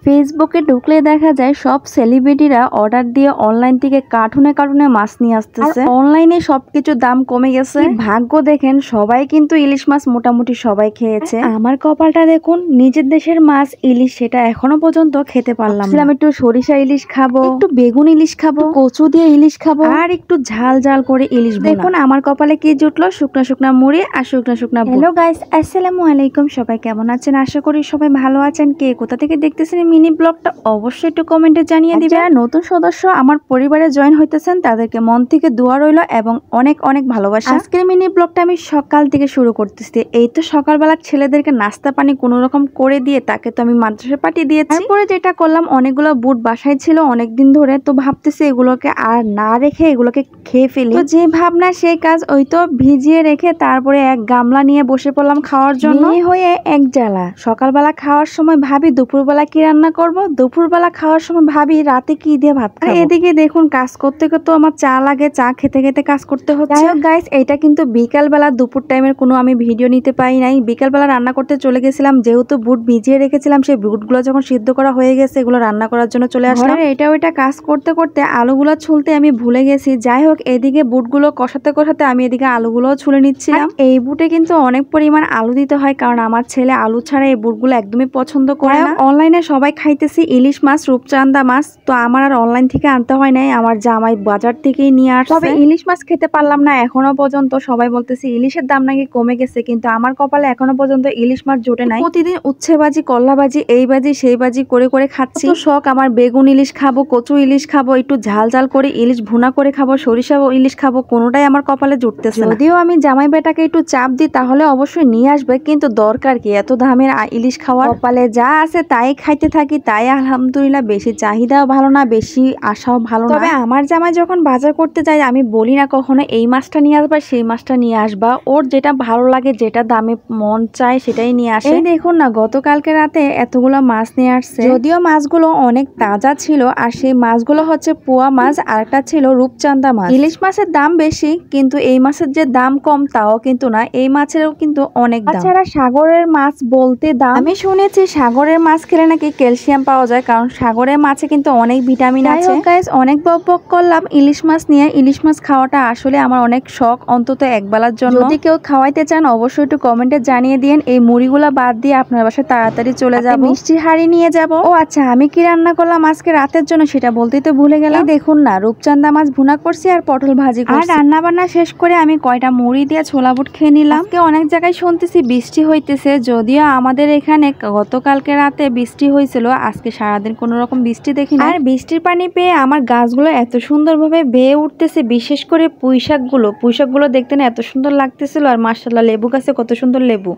ফেসবুকে ঢুকলে দেখা যায় সব সেলিব্রিটিরা অর্ডার দিয়ে অনলাইন থেকে কার্টুনে কার্টুনে মাছ নিয়ে আসতেছে। অনলাইনে সবকিছু দাম কমে গেছে। ভাগ্য দেখেন, সবাই কিন্তু ইলিশ মাছ মোটামুটি সবাই খেয়েছে। আমার কপালটা দেখুন, নিজের দেশের মাছ ইলিশ সেটা এখনো পর্যন্ত খেতে পারলাম না। একটু সরিষা ইলিশ খাবো, একটু বেগুন ইলিশ খাবো, কচু দিয়ে ইলিশ খাবো, আর একটু ঝাল ঝাল করে ইলিশ। দেখুন আমার কপালে কি জুটলো, শুকনা শুকনা মুড়ি আর শুকনা শুকনা। হ্যালো গাইস, আসসালামু আলাইকুম। সবাই কেমন আছেন? আশা করি সবাই ভালো আছেন। কে কোথা থেকে দেখতেছেন মিনি ব্লগটা অবশ্যই একটু কমেন্টে জানিয়ে দিবেন। যারা নতুন সদস্য আমার পরিবারে জয়েন হইতেছেন তাদেরকে মন থেকে দোয়া রইল এবং অনেক অনেক ভালোবাসা। আজকের মিনি ব্লগটা আমি সকাল থেকে শুরু করতেছি। এই তো সকালবেলা ছেলেদেরকে নাস্তা পানি কোনো রকম করে দিয়ে তাকে তো আমি মাদ্রাসায় পাঠিয়ে দিয়েছি। তারপরে যেটা করলাম, অনেকগুলো বুট বাসায় ছিল অনেকদিন ধরে, তো ভাবতেছি এগুলোকে আর না রেখে এগুলোকে খেয়ে ফেলি। তো যে ভাবনা সেই কাজ, ওই তো ভিজিয়ে রেখে তারপরে এক গামলা নিয়ে বসে পড়লাম খাওয়ার জন্য। হয়ে এক জ্বালা, সকালবেলা খাওয়ার সময় ভাবি দুপুরবেলা কি রান্না করব, দুপুরবেলা খাওয়ার সময় ভাবি রাতে কি দিয়ে ভাত খাবো। এদিকে দেখুন কাজ করতে করতে আমার চা লাগে, চা খেতে খেতে কাজ করতে হচ্ছে। গাইস, এটা কিন্তু বিকাল বেলা দুপুর টাইমের কোনো আমি ভিডিও নিতে পাই নাই। বিকাল বেলা রান্না করতে চলে গেছিলাম, যেহেতু বুট ভিজিয়ে রেখেছিলাম, সেই বুটগুলো যখন সিদ্ধ করা হয়ে গেছে এগুলো রান্না করার জন্য চলে আসলাম। এটা ওইটা কাজ করতে করতে আলুগুলো ছুলতে আমি ভুলে গেছি। যাই হোক, এদিকে বুটগুলো কষাতে কষাতে আমি এদিকে আলুগুলো ছুলে নিচ্ছিলাম। এই বুটে কিন্তু অনেক পরিমাণ আলু দিতে হয়, কারণ আমার ছেলে আলু ছাড়া এই বুটগুলো একদমই পছন্দ করে না। অনলাইনে সবাই খাইতেছি ইলিশ মাছ, রূপচাঁদা মাছ, তো আমার আর অনলাইন থেকে আনতে হয় নাই, আমার জামাই বাজার থেকেই নিয়ে আসছে। তবে ইলিশ মাছ খেতে পারলাম না এখনো পর্যন্ত। সবাই বলতেছে ইলিশের দাম নাকি কমে গেছে, কিন্তু আমার কপালে এখনো পর্যন্ত ইলিশ মাছ জোটে নাই। প্রতিদিন উচ্ছে ভাজি, কল্লা ভাজি, এই ভাজি সেই ভাজি করে করে খাচ্ছি। তো শখ আমার বেগুন ইলিশ খাবো, কচু ইলিশ খাবো, একটু ঝাল ঝাল করে ইলিশ ভুনা করে খাবো, সরিষা ইলিশ খাবো, কোনোটাই আমার কপালে জুটতেছে না। যদিও আমি জামাই বেটাকে একটু চাপ দিই তাহলে অবশ্যই নিয়ে আসবে, কিন্তু দরকার কি এত দামের ইলিশ খাওয়ার? কপালে যা আছে তাই খাইতে থাকি, তাই আলহামদুলিল্লাহ। বেশি চাহিদাও ভালো না, বেশি আশাও ভালো না। তবে আমার জামাই যখন বাজার করতে যায় আমি বলি না কখনো এই মাছটা নিয়ে আসবা, সেই মাছটা নিয়ে আসবা। ওর যেটা ভালো লাগে, যেটা দামে মন চায় সেটাই নিয়ে আসে। এই দেখুন না, গতকালকে রাতে এতগুলো মাছ নিয়ে আসছে। যদিও মাছগুলো অনেক তাজা ছিল, আর সেই মাছগুলো হচ্ছে পোয়া মাছ, আর একটা ছিল রূপচাঁদা মাছ। ইলিশ মাছের দাম বেশি, কিন্তু এই মাছের যে দাম কম তাও কিন্তু না, এই মাছেরও কিন্তু অনেক দাম। তাছাড়া সাগরের মাছ বলতে দাম। আমি শুনেছি সাগরের মাছ খেলে নাকি ক্যালসিয়াম পাওয়া যায়, কারণ সাগরের মাছে কিন্তু অনেক ভিটামিন আছে। গাইস, অনেক বকবক করলাম ইলিশ মাছ নিয়ে। ইলিশ মাছ খাওয়াটা আসলে আমার অনেক শখ, অন্তত একবেলার জন্য। যদি কেউ খাওয়াইতে চান অবশ্যই একটু কমেন্টে জানিয়ে দিন। এই মুড়িগুলা বাদ দিয়ে আপনার বাসায় তাড়াতাড়ি চলে যাব, মিষ্টির হাড়ি নিয়ে যাব। ও আচ্ছা, আমি কি রান্না করলাম আজকে রাতের জন্য সেটা বলতেই তো ভুলে গেলাম। দেখুন না, রূপচাঁদা মাছ ভুনা করছি আর পটল ভাজি করছি। আর রান্না বান্না শেষ করে আমি কয়টা মুড়ি দিয়ে ছোলা বুট খেয়ে নিলাম। অনেক জায়গায় শুনতেছি বৃষ্টি হইতেছে, যদিও আমাদের এখানে গতকালকে রাতে বৃষ্টি হয়েছিল, আজকে সারাদিন কোনো রকম বৃষ্টি দেখি না। আর বৃষ্টির পানি পেয়ে আমার গাছগুলো এত সুন্দরভাবে বেয়ে উঠতেছে, বিশেষ করে পুঁইশাকগুলো দেখতে না এত সুন্দর লাগতেছিল। আর মাশাআল্লাহ লেবু গাছে কত সুন্দর লেবু।